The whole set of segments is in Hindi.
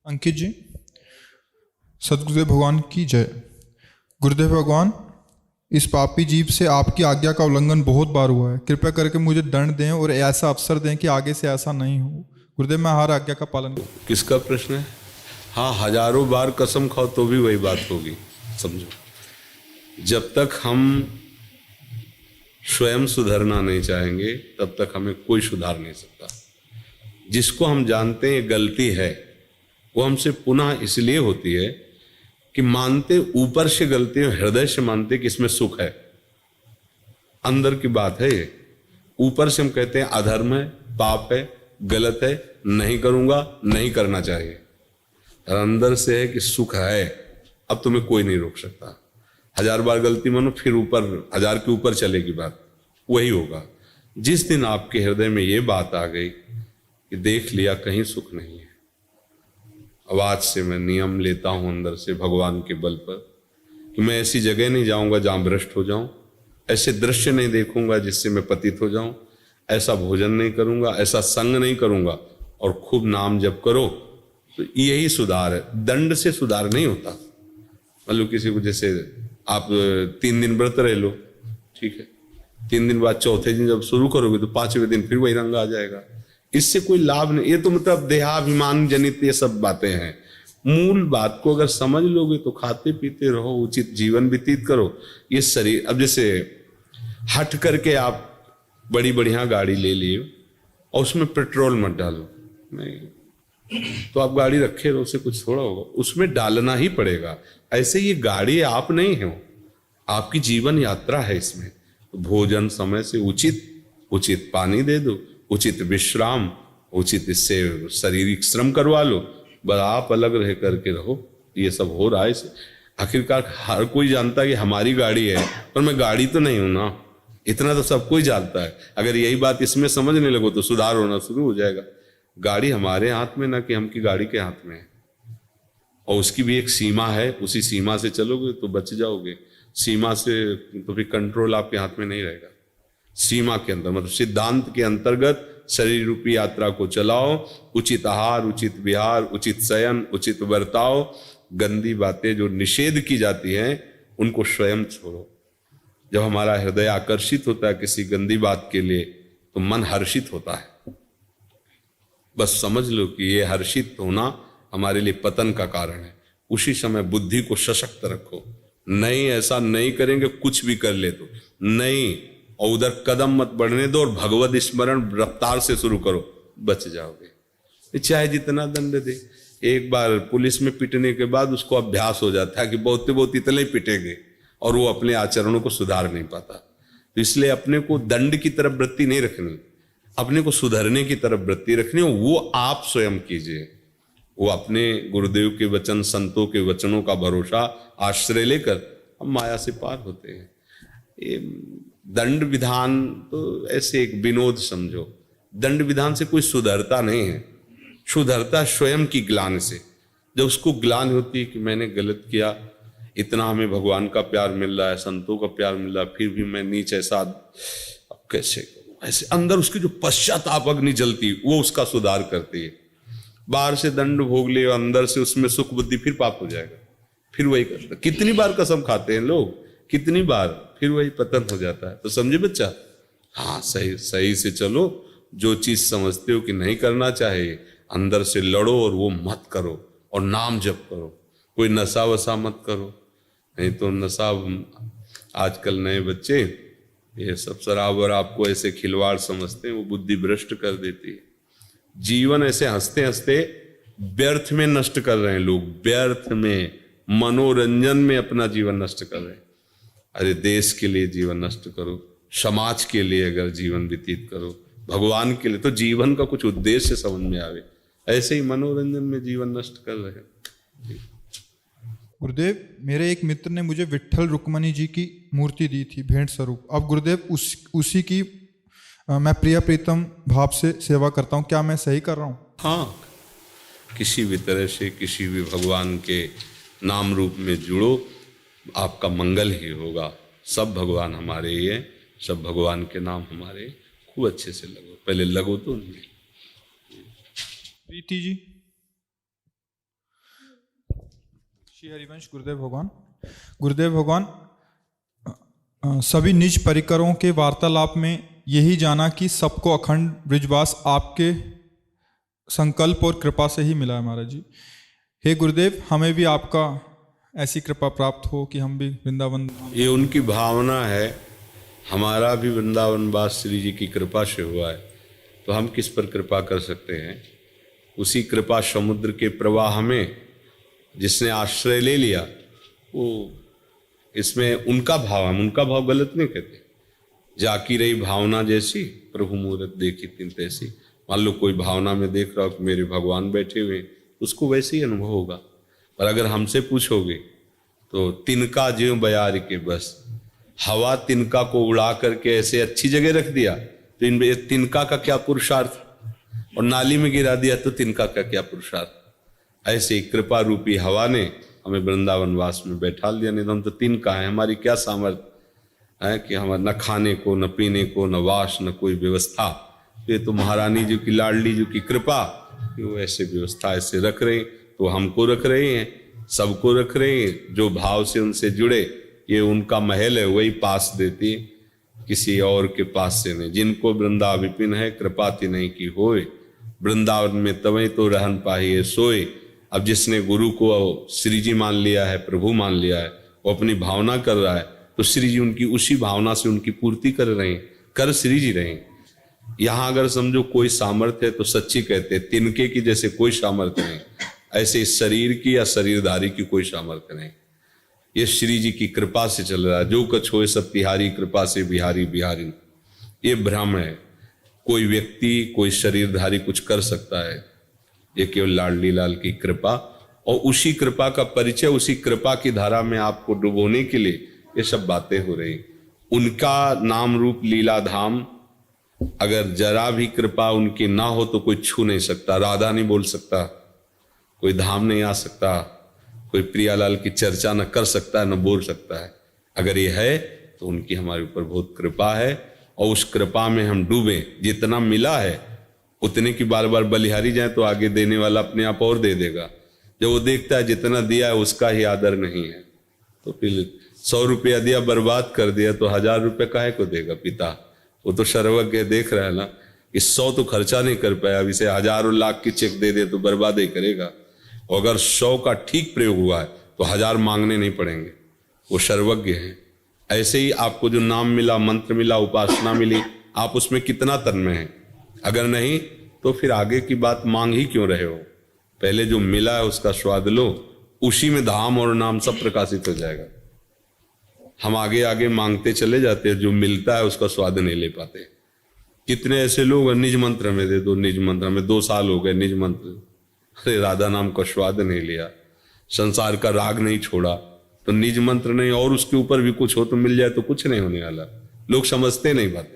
अंकित जी, सदगुरुदेव भगवान की जय। गुरुदेव भगवान, इस पापी जीव से आपकी आज्ञा का उल्लंघन बहुत बार हुआ है। कृपया करके मुझे दंड दें और ऐसा अवसर दें कि आगे से ऐसा नहीं हो। गुरुदेव, मैं हर आज्ञा का पालन करूं। किसका प्रश्न है? हाँ, हजारों बार कसम खाओ तो भी वही बात होगी। समझो, जब तक हम स्वयं सुधरना नहीं चाहेंगे तब तक हमें कोई सुधार नहीं सकता। जिसको हम जानते हैं गलती है, वो हमसे पुनः इसलिए होती है कि मानते ऊपर से गलती है, हृदय से मानते कि इसमें सुख है। अंदर की बात है ये। ऊपर से हम कहते हैं अधर्म है, पाप है, गलत है, नहीं करूंगा, नहीं करना चाहिए। और अंदर से है कि सुख है, अब तुम्हें कोई नहीं रोक सकता। हजार बार गलती मानो, फिर ऊपर हजार के ऊपर चलेगी बात, वही होगा। जिस दिन आपके हृदय में ये बात आ गई कि देख लिया कहीं सुख नहीं है, अब आज से मैं नियम लेता हूं अंदर से भगवान के बल पर कि मैं ऐसी जगह नहीं जाऊंगा जहां भ्रष्ट हो जाऊं, ऐसे दृश्य नहीं देखूंगा जिससे मैं पतित हो जाऊं, ऐसा भोजन नहीं करूंगा, ऐसा संग नहीं करूंगा, और खूब नाम जप करो। तो यही सुधार है, दंड से सुधार नहीं होता। मतलब किसी को, जैसे आप 3 दिन व्रत रह लो, ठीक है, 3 दिन बाद चौथे दिन जब शुरू करोगे तो 5वें दिन फिर वही रंग आ जाएगा। इससे कोई लाभ नहीं। ये तो मतलब देहाभिमान जनित ये सब बातें हैं। मूल बात को अगर समझ लोगे तो खाते पीते रहो, उचित जीवन व्यतीत करो। ये शरीर, अब जैसे हट करके आप बड़ी बढ़िया गाड़ी ले लिए और उसमें पेट्रोल मत डालो, नहीं तो आप गाड़ी रखे रहो, उससे कुछ थोड़ा होगा, उसमें डालना ही पड़ेगा। ऐसे ये गाड़ी आप नहीं हो, आपकी जीवन यात्रा है। इसमें तो भोजन समय से उचित पानी दे दो, उचित विश्राम, उचित इससे शारीरिक श्रम करवा लो, बस आप अलग रह करके रहो। ये सब हो रहा है इसे। आखिरकार हर कोई जानता है कि हमारी गाड़ी है, पर मैं गाड़ी तो नहीं हूं ना, इतना तो सब कोई जानता है। अगर यही बात इसमें समझने लगो तो सुधार होना शुरू हो जाएगा। गाड़ी हमारे हाथ में ना कि हम की गाड़ी के हाथ में है, और उसकी भी एक सीमा है, उसी सीमा से चलोगे तो बच जाओगे। सीमा से तो फिर कंट्रोल आपके हाथ में नहीं रहेगा। सीमा के अंदर, मतलब सिद्धांत के अंतर्गत शरीर रूपी यात्रा को चलाओ। उचित आहार, उचित विहार, उचित शयन, उचित बर्ताव। गंदी बातें जो निषेध की जाती हैं उनको स्वयं छोड़ो। जब हमारा हृदय आकर्षित होता है किसी गंदी बात के लिए तो मन हर्षित होता है। बस समझ लो कि ये हर्षित होना हमारे लिए पतन का कारण है। उसी समय बुद्धि को सशक्त रखो। नहीं, ऐसा नहीं करेंगे, कुछ भी कर ले तो नहीं, और उधर कदम मत बढ़ने दो, और भगवत स्मरण रफ्तार से शुरू करो, बच जाओगे। चाहे जितना दंड दे। एक बार पुलिस में पिटने के बाद उसको अभ्यास हो जाता है कि बहुत इतने ही पिटेंगे, और वो अपने आचरणों को सुधार नहीं पाता। तो इसलिए अपने को दंड की तरफ वृत्ति नहीं रखनी, अपने को सुधरने की तरफ वृत्ति रखनी, वो आप स्वयं कीजिए। वो अपने गुरुदेव के वचन, संतों के वचनों का भरोसा आश्रय लेकर हम माया से पार होते हैं। ये दंड विधान तो ऐसे एक विनोद समझो। दंड विधान से कोई सुधरता नहीं है, सुधरता स्वयं की ग्लानि से। जब उसको ग्लानि होती है कि मैंने गलत किया, इतना हमें भगवान का प्यार मिल रहा है, संतों का प्यार मिल रहा है, फिर भी मैं नीच ऐसा, अब कैसे करूं, ऐसे अंदर उसकी जो पश्चाताप अग्नि जलती वो उसका सुधार करती है। बाहर से दंड भोग ले, अंदर से उसमें सुख बुद्धि, फिर पाप हो जाएगा, फिर वही करता। कितनी बार कसम खाते हैं लोग, कितनी बार, फिर वही पतन हो जाता है। तो समझे बच्चा? हाँ, सही से चलो। जो चीज समझते हो कि नहीं करना चाहिए, अंदर से लड़ो और वो मत करो, और नाम जप करो। कोई नशा वशा मत करो, नहीं तो नशा, आजकल नए बच्चे ये सब शराब और आपको ऐसे खिलवाड़ समझते हैं, वो बुद्धि भ्रष्ट कर देती है। जीवन ऐसे हंसते हंसते व्यर्थ में नष्ट कर रहे हैं लोग, व्यर्थ में, मनोरंजन में अपना जीवन नष्ट कर रहे हैं। अरे देश के लिए जीवन नष्ट करो, समाज के लिए अगर जीवन व्यतीत करो, भगवान के लिए, तो जीवन का कुछ उद्देश्य समझ में आवे। ऐसे ही मनोरंजन में जीवन नष्ट कर रहे हैं। गुरुदेव, मेरे एक मित्र ने मुझे विट्ठल रुक्मणी जी की मूर्ति दी थी भेंट स्वरूप। अब गुरुदेव उसी की मैं प्रिय प्रीतम भाव से सेवा करता हूँ, क्या मैं सही कर रहा हूँ? हाँ, किसी भी तरह से किसी भी भगवान के नाम रूप में जुड़ो, आपका मंगल ही होगा। सब भगवान हमारे ही हैं, सब भगवान के नाम हमारे। खूब अच्छे से लगो, पहले लगो तो नहीं। प्रीति जी, श्री हरिवंश गुरुदेव भगवान। गुरुदेव भगवान, सभी निज परिकरों के वार्तालाप में यही जाना कि सबको अखंड ब्रिजवास आपके संकल्प और कृपा से ही मिला है महाराज जी। हे गुरुदेव, हमें भी आपका ऐसी कृपा प्राप्त हो कि हम भी वृंदावन। ये उनकी भावना है। हमारा भी वृंदावन वास श्री जी की कृपा से हुआ है, तो हम किस पर कृपा कर सकते हैं। उसी कृपा समुद्र के प्रवाह में जिसने आश्रय ले लिया, वो इसमें उनका भाव, हम उनका भाव गलत नहीं कहते। जाकी रही भावना जैसी, प्रभु मूरत देखी तिन तैसी। मान लो कोई भावना में देख रहा हो कि मेरे भगवान बैठे हुए, उसको वैसे ही अनुभव होगा। पर अगर हमसे पूछोगे तो तिनका ज्यों बयार के बस, हवा तिनका को उड़ा करके ऐसे अच्छी जगह रख दिया, तो इन तिनका का क्या पुरुषार्थ, और नाली में गिरा दिया तो तिनका का क्या पुरुषार्थ। ऐसे ही कृपा रूपी हवा ने हमें वृंदावन वास में बैठा लिया। नहीं तो हम तो तिनका है, हमारी क्या सामर्थ्य है कि हमारे न खाने को, न पीने को, न वास, न कोई व्यवस्था। ये तो महारानी जी की, लाडली जी की कृपा कि वो ऐसे व्यवस्था ऐसे रख रहे हैं, तो हमको रख रहे हैं, सबको रख रहे हैं। जो भाव से उनसे जुड़े, ये उनका महल है, वही पास देती है, किसी और के पास से नहीं। जिनको वृंदा विपिन है, कृपा ति नहीं की होए, वृंदावन में तवै तो रहन पाहिए सोए। अब जिसने गुरु को श्री जी मान लिया है, प्रभु मान लिया है, वो अपनी भावना कर रहा है, तो श्री जी उनकी उसी भावना से उनकी पूर्ति कर रहे हैं, कर श्री जी रहे हैं। यहाँ अगर समझो कोई सामर्थ्य है तो सच्ची कहते हैं, तिनके की जैसे कोई सामर्थ्य नहीं, ऐसे शरीर की या शरीरधारी की कोई सामर्थ्य नहीं। ये श्री जी की कृपा से चल रहा है। जो कछ होए सब तिहारी, कृपा से बिहारी बिहारी। ये भ्रम है। कोई व्यक्ति, कोई शरीरधारी कुछ कर सकता है, ये केवल लाडली लाल की कृपा, और उसी कृपा का परिचय, उसी कृपा की धारा में आपको डुबोने के लिए ये सब बातें हो रही। उनका नाम रूप लीला धाम, अगर जरा भी कृपा उनकी ना हो तो कोई छू नहीं सकता। राधा नहीं बोल सकता, कोई धाम नहीं आ सकता, कोई प्रियालाल की चर्चा न कर सकता है, न बोल सकता है। अगर ये है तो उनकी हमारे ऊपर बहुत कृपा है, और उस कृपा में हम डूबे। जितना मिला है उतने की बार बार बलिहारी जाए तो आगे देने वाला अपने आप और दे देगा। जब वो देखता है जितना दिया है उसका ही आदर नहीं है, तो फिर 100 रुपया दिया, बर्बाद कर दिया, तो 1000 रुपये काहे को देगा पिता। वो तो सर्वज्ञ देख रहा है ना, इस 100 तो खर्चा नहीं कर पाया, अब इसे हजारों लाख की चेक दे दे तो बर्बाद ही करेगा। और अगर 100 का ठीक प्रयोग हुआ है तो 1000 मांगने नहीं पड़ेंगे, वो सर्वज्ञ है। ऐसे ही आपको जो नाम मिला, मंत्र मिला, उपासना मिली, आप उसमें कितना तन्मय हैं। अगर नहीं तो फिर आगे की बात मांग ही क्यों रहे हो। पहले जो मिला है उसका स्वाद लो, उसी में धाम और नाम सब प्रकाशित हो जाएगा। हम आगे आगे मांगते चले जाते हैं, जो मिलता है उसका स्वाद नहीं ले पाते। कितने ऐसे लोग निज मंत्र में दे दो, निज मंत्र में 2 साल हो गए निज मंत्र, अरे राधा नाम का स्वाद नहीं लिया, संसार का राग नहीं छोड़ा, तो निज मंत्र नहीं और उसके ऊपर भी कुछ हो तो मिल जाए तो कुछ नहीं होने वाला। लोग समझते नहीं बात।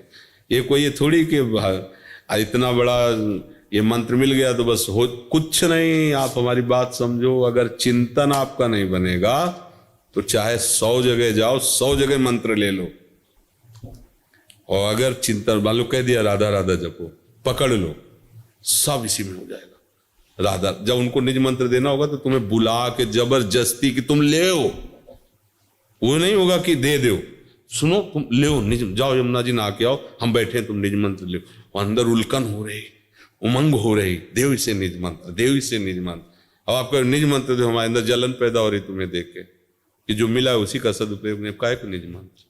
ये कोई ये थोड़ी कि इतना बड़ा ये मंत्र मिल गया तो बस हो, कुछ नहीं। आप हमारी बात समझो, अगर चिंतन आपका नहीं बनेगा तो चाहे 100 जगह जाओ, 100 जगह मंत्र ले लो, और अगर चिंतन मान लो कह दिया राधा राधा जपो, पकड़ लो, सब इसी में हो जाएगा। राधा जब उनको निज मंत्र देना होगा तो तुम्हें बुला के जबरदस्ती कि तुम ले हो, वो नहीं होगा कि दे दो, सुनो तुम ले हो, निज जाओ यमुना जी नहा के आओ, हम बैठे तुम निज मंत्र ले। अंदर उल्कन हो रही, उमंग हो रही, देव इसे निज मंत्र, देव इसे निज मंत्र। अब आपको निज मंत्र दो, हमारे अंदर जलन पैदा हो रही तुम्हें देख के कि जो मिला है उसी का सदुपयोग नहीं, काहे को निज मंत्र,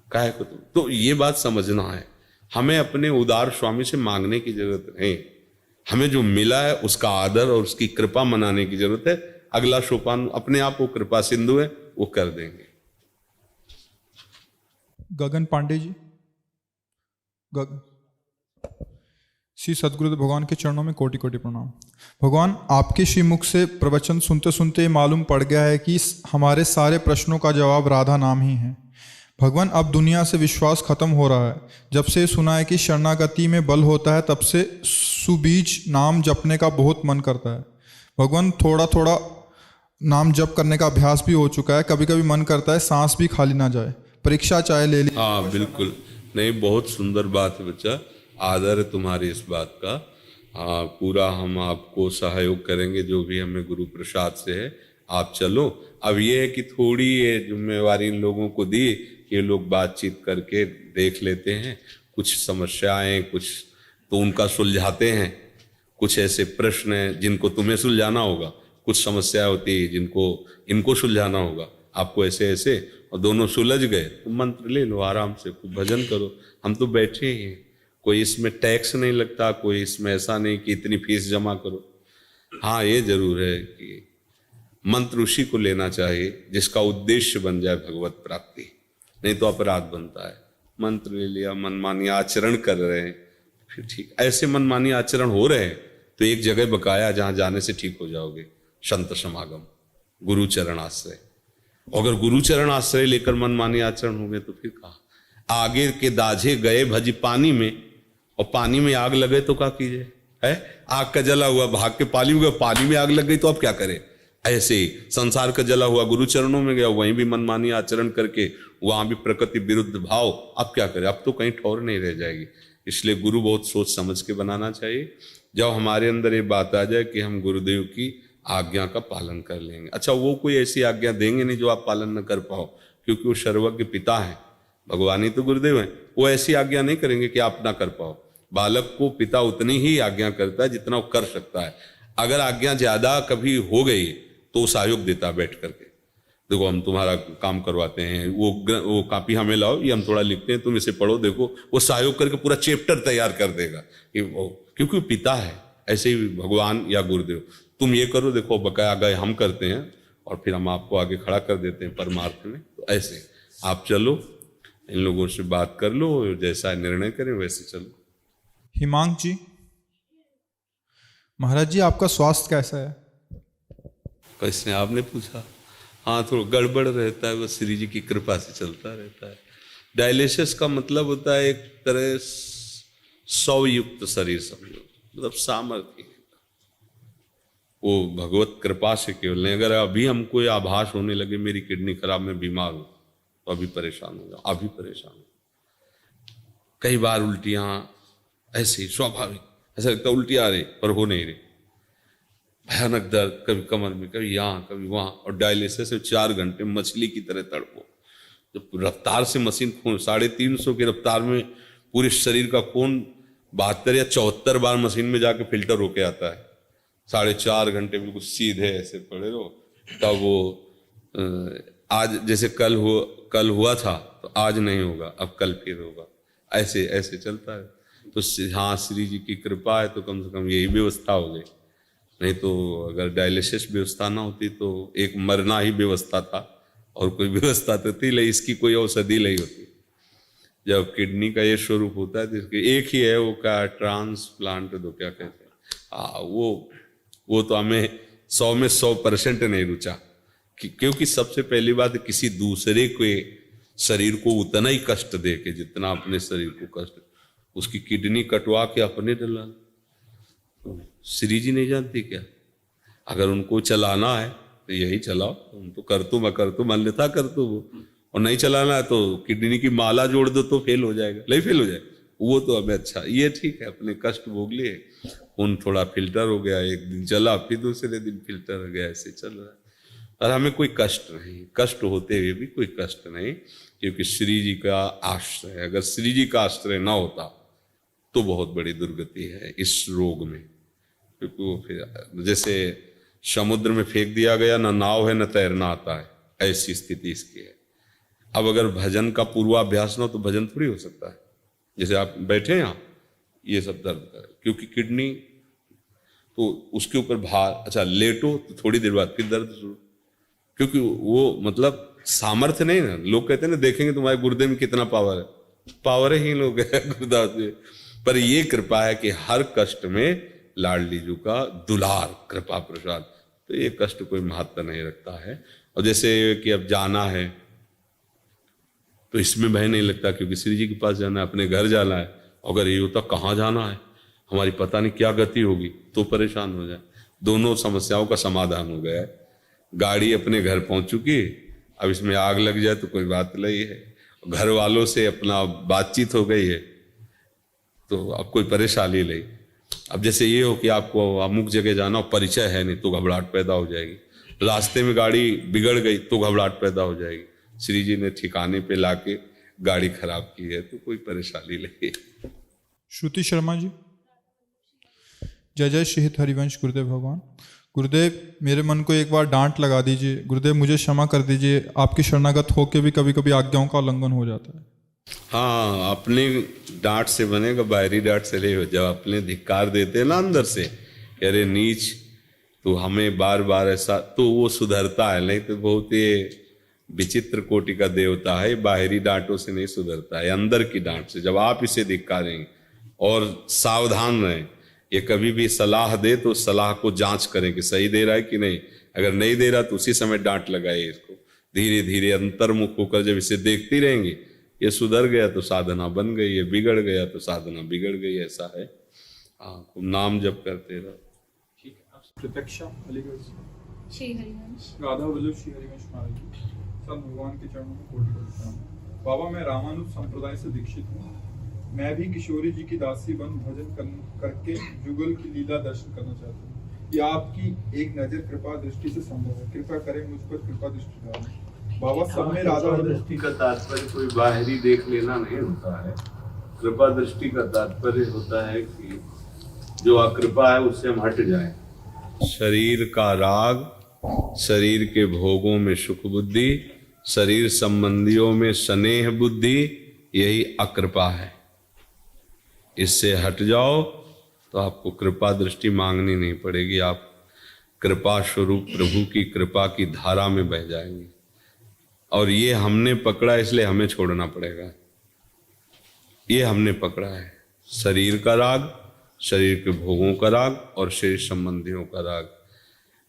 काहे को तुम। तो ये बात समझना है, हमें अपने उदार स्वामी से मांगने की जरूरत नहीं, हमें जो मिला है उसका आदर और उसकी कृपा मनाने की जरूरत है। अगला सोपान अपने आप वो कृपा सिंधु है, वो कर देंगे। गगन पांडे जी, श्री सदगुरुदेव भगवान के चरणों में कोटि कोटि प्रणाम। भगवान, आपके श्री मुख से प्रवचन सुनते सुनते मालूम पड़ गया है कि हमारे सारे प्रश्नों का जवाब राधा नाम ही है। भगवान, अब दुनिया से विश्वास खत्म हो रहा है। जब से सुना है कि शरणागति में बल होता है, तब से सुबीज नाम जपने का बहुत मन करता है। भगवान, थोड़ा थोड़ा नाम जप करने का अभ्यास भी हो चुका है, कभी कभी मन करता है सांस भी खाली ना जाए, परीक्षा चाहे ले ली। हाँ बिल्कुल, नहीं बहुत सुंदर बात है बच्चा, आदर है तुम्हारी इस बात का। पूरा हम आपको सहयोग करेंगे जो भी हमें गुरु प्रसाद से है। आप चलो। अब ये है कि थोड़ी ये जिम्मेवारी इन लोगों को दी कि ये लोग बातचीत करके देख लेते हैं, कुछ समस्याएं कुछ तो उनका सुलझाते हैं, कुछ ऐसे प्रश्न हैं जिनको तुम्हें सुलझाना होगा, कुछ समस्याएं होती है जिनको इनको सुलझाना होगा, आपको ऐसे ऐसे, और दोनों सुलझ गए तो मंत्र ले लो, आराम से खूब भजन करो। हम तो बैठे ही हैं, कोई इसमें टैक्स नहीं लगता, कोई इसमें ऐसा नहीं कि इतनी फीस जमा करो। हाँ ये जरूर है कि मंत्र उसी को लेना चाहिए जिसका उद्देश्य बन जाए भगवत प्राप्ति, नहीं तो अपराध बनता है। मंत्र ले लिया, मनमानी आचरण कर रहे हैं, फिर ठीक ऐसे मनमानी आचरण हो रहे हैं तो एक जगह बकाया जहां जाने से ठीक हो जाओगे, संत समागम, गुरु चरण आश्रय। अगर गुरु चरण आश्रय लेकर मनमानी आचरण हो गए तो फिर कहा आगे के दाझे गए भजी पानी में, और पानी में आग लगे तो क्या कीजिए, है आग का जला हुआ भाग के पानी में गया, पानी में आग लग गई तो अब क्या करें। ऐसे ही संसार का जला हुआ गुरु चरणों में गया, वहीं भी मनमानी आचरण करके वहां भी प्रकृति विरुद्ध भाव, अब क्या करें, अब तो कहीं ठौर नहीं रह जाएगी। इसलिए गुरु बहुत सोच समझ के बनाना चाहिए। जब हमारे अंदर ये बात आ जाए कि हम गुरुदेव की आज्ञा का पालन कर लेंगे, अच्छा वो कोई ऐसी आज्ञा देंगे नहीं जो आप पालन न कर पाओ, क्योंकि वो सर्वज्ञ पिता हैं, भगवान ही तो गुरुदेव हैं, वो ऐसी आज्ञा नहीं करेंगे कि आप ना कर पाओ। बालक को पिता उतनी ही आज्ञा करता है जितना वो कर सकता है। अगर आज्ञा ज्यादा कभी हो गई तो सहयोग देता है बैठ करके, देखो हम तुम्हारा काम करवाते हैं, वो कॉपी हमें लाओ, ये हम थोड़ा लिखते हैं, तुम इसे पढ़ो, देखो वो सहयोग करके पूरा चैप्टर तैयार कर देगा कि वो, क्योंकि वो पिता है। ऐसे ही भगवान या गुरुदेव, तुम ये करो, देखो बकाया गए हम करते हैं और फिर हम आपको आगे खड़ा कर देते हैं परमार्थ में। तो ऐसे आप चलो, इन लोगों से बात कर लो, जैसा निर्णय करें वैसे चलो। हिमांक जी, महाराज जी आपका स्वास्थ्य कैसा है? कैसे आपने पूछा? हाँ थोड़ा गड़बड़ रहता है, वो श्री जी की कृपा से चलता रहता है। डायलिसिस का मतलब होता है एक तरह सौयुक्त शरीर समझो, मतलब सामर्थ्य, वो भगवत कृपा से केवल नहीं। अगर अभी हमको ये आभास होने लगे मेरी किडनी खराब, मैं बीमार हूँ, तो अभी परेशान हो जाओ, अभी परेशान हो। कई बार उल्टियाँ ऐसे स्वाभाविक, ऐसा लगता है उल्टी आ रही पर हो नहीं रही, भयानक दर्द, कभी कमर में, कभी यहाँ कभी वहाँ, और डायलिसिस से 4 घंटे मछली की तरह तड़पो। जब रफ्तार से मशीन खून 350 की रफ्तार में पूरे शरीर का खून 72 या 74 बार मशीन में जाके फिल्टर होके आता है, 4.5 घंटे बिल्कुल सीधे ऐसे पड़े रहो, तब वो आज जैसे कल हुआ था तो आज नहीं होगा, अब कल फिर होगा, ऐसे ऐसे चलता है। तो हाँ श्री जी की कृपा है तो कम से कम यही व्यवस्था हो गई, नहीं तो अगर डायलिसिस व्यवस्था ना होती तो एक मरना ही व्यवस्था था, और कोई व्यवस्था तो थी नहीं, इसकी कोई औषधि नहीं होती। जब किडनी का ये स्वरूप होता है तो इसके एक ही है, वो क्या ट्रांसप्लांट दो क्या कहते हैं, हाँ वो तो हमें 100 में 100% नहीं रुचा, क्योंकि सबसे पहली बात किसी दूसरे के शरीर को उतना ही कष्ट दे के जितना अपने शरीर को कष्ट, उसकी किडनी कटवा के अपने डला। श्री जी नहीं जानती क्या, अगर उनको चलाना है तो यही चलाओ, तुम तो कर तुम अन्यथा कर दो, और नहीं चलाना है तो किडनी की माला जोड़ दो तो फेल हो जाएगा, नहीं फेल हो जाएगा वो तो हमें अच्छा, ये ठीक है, अपने कष्ट भोग लिए, खून थोड़ा फिल्टर हो गया, एक दिन चला फिर दूसरे दिन फिल्टर हो गया, ऐसे चल रहा है। और हमें कोई कष्ट नहीं, कष्ट होते हुए भी कोई कष्ट नहीं, क्योंकि श्री जी का आश्रय, अगर श्री जी का आश्रय ना होता तो बहुत बड़ी दुर्गति है इस रोग में, क्योंकि वो फिर जैसे समुद्र में फेंक दिया गया, ना नाव है न तैरना आता है, ऐसी स्थिति इसकी है। अब अगर भजन का पूर्वाभ्यास ना हो तो भजन थोड़ी हो सकता है। जैसे आप बैठे हैं यहाँ, ये सब दर्द करे, क्योंकि किडनी तो उसके ऊपर भार, अच्छा लेटो तो थोड़ी देर बाद फिर दर्द शुरू, क्योंकि वो मतलब सामर्थ्य नहीं ना। लोग कहते हैं ना देखेंगे तुम्हारे गुर्दे में कितना पावर है, पावर ही लोग है गुरुदास जी, पर ये कृपा है कि हर कष्ट में लाडली जी का दुलार कृपा प्रसाद, तो ये कष्ट कोई महत्व नहीं रखता है। और जैसे कि अब जाना है तो इसमें भय नहीं लगता, क्योंकि श्री जी के पास जाना है, अपने घर जाना है, अगर ये होता कहाँ जाना है, हमारी पता नहीं क्या गति होगी, तो परेशान हो जाए। दोनों समस्याओं का समाधान हो गया है, गाड़ी अपने घर पहुंच चुकी, अब इसमें आग लग जाए तो कोई बात नहीं है, घर वालों से अपना बातचीत हो गई है, तो अब कोई परेशानी नहीं। अब जैसे ये हो कि आपको अमुक जगह जाना, परिचय है नहीं तो घबराहट पैदा हो जाएगी, रास्ते में गाड़ी बिगड़ गई तो घबराहट पैदा हो जाएगी। श्री जी ने ठिकाने पे लाके गाड़ी खराब की है तो कोई परेशानी नहीं। श्रुति शर्मा जी। जय जय श्री हित हरिवंश गुरुदेव भगवान। गुरुदेव, मेरे मन को एक बार डांट लगा दीजिए। गुरुदेव, मुझे क्षमा कर दीजिए, आपकी शरणागत होके भी कभी कभी आज्ञाओं का उल्लंघन हो जाता है। हाँ, अपने डांट से बनेगा, बाहरी डांट से नहीं हो। जब अपने धिक्कार देते हैं ना अंदर से, अरे नीच, तो हमें बार बार ऐसा, तो वो सुधरता है। नहीं तो बहुत ही विचित्र कोटि का देवता है, बाहरी डांटों से नहीं सुधरता है, अंदर की डांट से। जब आप इसे धिक्कारेंगे, और सावधान रहें, ये कभी भी सलाह दे तो सलाह को जांच करें कि सही दे रहा है कि नहीं। अगर नहीं दे रहा तो उसी समय डांट लगाइए इसको। धीरे धीरे अंतर्मुख होकर जब इसे देखती रहेंगे, ये सुधर गया तो साधना बन गई, ये बिगड़ गया तो साधना बिगड़ गई। ऐसा है। हाँ, नाम जप करते रहो। ठीक है। आप प्रत्यक्षा अलीगढ़ से। श्री हरिवंश। राधा वल्लभ श्री हरिवंश महाराज जी, सब भगवान के चरणों में कोटि कोटि प्रणाम। बाबा, मैं रामानुज संप्रदाय से दीक्षित हूँ। मैं भी किशोरी जी की दासी बन भजन करके जुगल की लीला दर्शन करना चाहता हूँ। ये आपकी एक नजर कृपा दृष्टि से संभव है। कृपा करें, मुझ पर कृपा दृष्टि डालें। बाबा, सब में राधा दृष्टि का तात्पर्य कोई बाहरी देख लेना नहीं होता है। कृपा दृष्टि का तात्पर्य होता है कि जो अकृपा है उससे हम हट जाएं। शरीर का राग, शरीर के भोगों में सुख बुद्धि, शरीर संबंधियों में स्नेह बुद्धि, यही अकृपा है। इससे हट जाओ तो आपको कृपा दृष्टि मांगनी नहीं पड़ेगी। आप कृपा स्वरूप प्रभु की कृपा की धारा में बह जाएंगे। और ये हमने पकड़ा, इसलिए हमें छोड़ना पड़ेगा। ये हमने पकड़ा है, शरीर का राग, शरीर के भोगों का राग और शरीर संबंधियों का राग।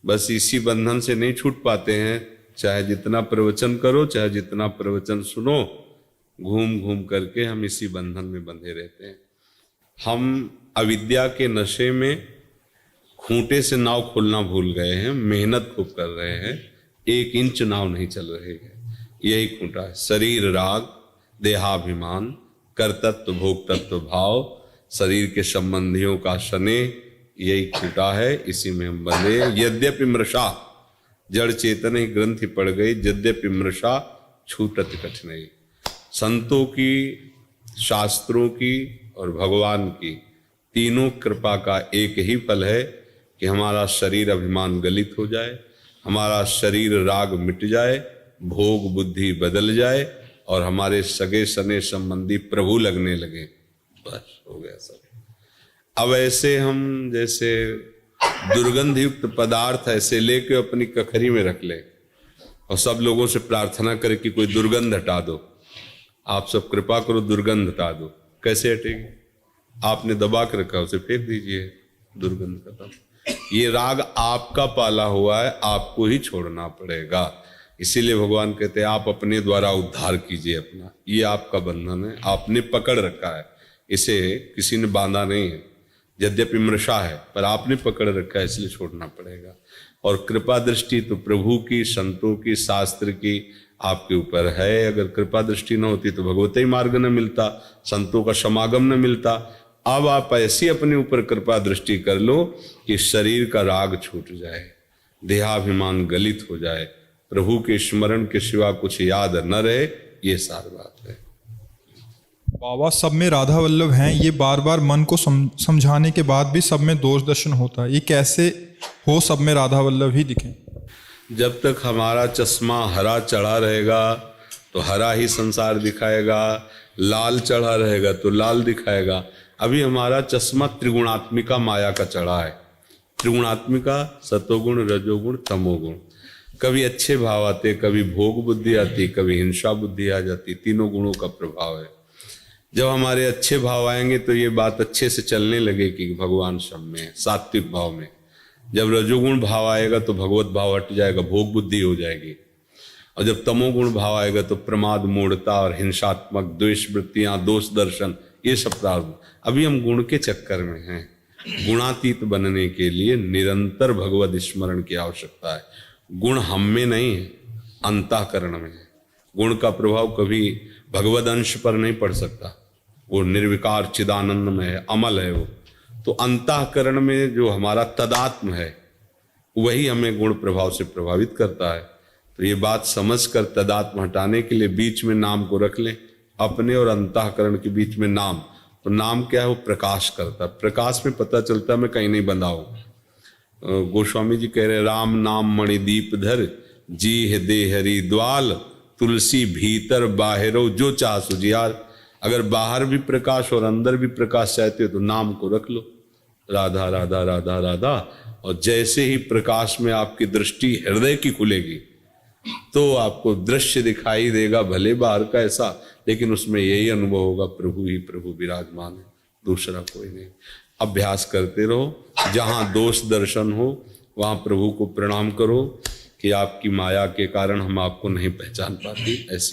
बस इसी बंधन से नहीं छूट पाते हैं। चाहे जितना प्रवचन करो, चाहे जितना प्रवचन सुनो, घूम घूम करके हम इसी बंधन में बंधे रहते हैं। हम अविद्या के नशे में खूंटे से नाव खोलना भूल गए हैं। मेहनत खूब कर रहे हैं, 1 इंच नाव नहीं चल रही है। यही खूंटा है, शरीर राग, देहाभिमान, कर्तृत्व भोक्तत्व भाव, शरीर के संबंधियों का स्नेह, यही खूंटा है। इसी में हम बंधे। यद्यपि मृषा, जड़ चेतन ही ग्रंथि पड़ गई, यद्यपि मृषा छूटत कठिनाई। संतों की, शास्त्रों की और भगवान की तीनों कृपा का एक ही फल है कि हमारा शरीर अभिमान गलित हो जाए, हमारा शरीर राग मिट जाए, भोग बुद्धि बदल जाए और हमारे सगे सने संबंधी प्रभु लगने लगे। बस हो गया सब। अब ऐसे हम जैसे दुर्गंध युक्त पदार्थ ऐसे लेके अपनी कखरी में रख ले और सब लोगों से प्रार्थना करे कि कोई दुर्गंध हटा दो, आप सब कृपा करो दुर्गंध हटा दो। कैसे हटेगी? आपने दबा के रखा, उसे फेंक दीजिए, दुर्गंध खत्म। ये राग आपका पाला हुआ है, आपको ही छोड़ना पड़ेगा। इसीलिए भगवान कहते हैं आप अपने द्वारा उद्धार कीजिए अपना। ये आपका बंधन है, आपने पकड़ रखा है, इसे किसी ने बांधा नहीं है। यद्यपि मृषा है पर आपने पकड़ रखा है, इसलिए छोड़ना पड़ेगा। और कृपा दृष्टि तो प्रभु की, संतों की, शास्त्र की आपके ऊपर है। अगर कृपा दृष्टि न होती तो भगवती मार्ग न मिलता, संतों का समागम न मिलता। अब आप ऐसी अपने ऊपर कृपा दृष्टि कर लो कि शरीर का राग छूट जाए, देहाभिमान गलित हो जाए, प्रभु के स्मरण के सिवा कुछ याद न रहे। ये सारी बात है। बाबा, सब में राधा वल्लभ हैं, ये बार बार मन को समझाने के बाद भी सब में दोष दर्शन होता है। ये कैसे हो सब में राधा वल्लभ ही दिखें? जब तक हमारा चश्मा हरा चढ़ा रहेगा तो हरा ही संसार दिखाएगा, लाल चढ़ा रहेगा तो लाल दिखाएगा। अभी हमारा चश्मा त्रिगुणात्मिका माया का चढ़ा है। त्रिगुणात्मिका सतोगुण, रजोगुण, तमोगुण। कभी अच्छे भाव आते, कभी भोग बुद्धि आती, कभी हिंसा बुद्धि आ जाती। तीनों गुणों का प्रभाव है। जब हमारे अच्छे भाव आएंगे तो ये बात अच्छे से चलने लगेगी कि भगवान सब में है, सात्विक भाव में। जब रजोगुण भाव आएगा तो भगवत भाव हट जाएगा, भोग बुद्धि हो जाएगी। और जब तमोगुण भाव आएगा तो प्रमाद, मूढ़ता और हिंसात्मक द्वेष वृत्तियां, दोष दर्शन, ये सब प्रारंभ। अभी हम गुण के चक्कर में हैं। गुणातीत बनने के लिए निरंतर भगवत स्मरण की आवश्यकता है। गुण हम में नहीं है, अंतःकरण में है। गुण का प्रभाव कभी भगवद अंश पर नहीं पड़ सकता। वो निर्विकार चिदानंद में है, अमल है वो। तो अंतःकरण में जो हमारा तदात्म है, वही हमें गुण प्रभाव से प्रभावित करता है। तो ये बात समझकर तदात्म हटाने के लिए बीच में नाम को रख लें, अपने और अंतःकरण के बीच में नाम। तो नाम क्या है? वो प्रकाश करता है। प्रकाश में पता चलता है मैं कहीं नहीं बंधा हूँ। गोस्वामी जी कह रहे राम नाम मणि दीप धर, जी हृदय हरि द्वाल, तुलसी भीतर बाहरो जो चाह सुजियार। अगर बाहर भी प्रकाश और अंदर भी प्रकाश चाहते हो तो नाम को रख लो, राधा राधा राधा राधा। और जैसे ही प्रकाश में आपकी दृष्टि हृदय की खुलेगी तो आपको दृश्य दिखाई देगा, भले बाहर का ऐसा, लेकिन उसमें यही अनुभव होगा प्रभु ही प्रभु विराजमान है, दूसरा कोई नहीं। अभ्यास करते रहो, जहाँ दोष दर्शन हो वहाँ प्रभु को प्रणाम करो कि आपकी माया के कारण हम आपको नहीं पहचान पाते। ऐसे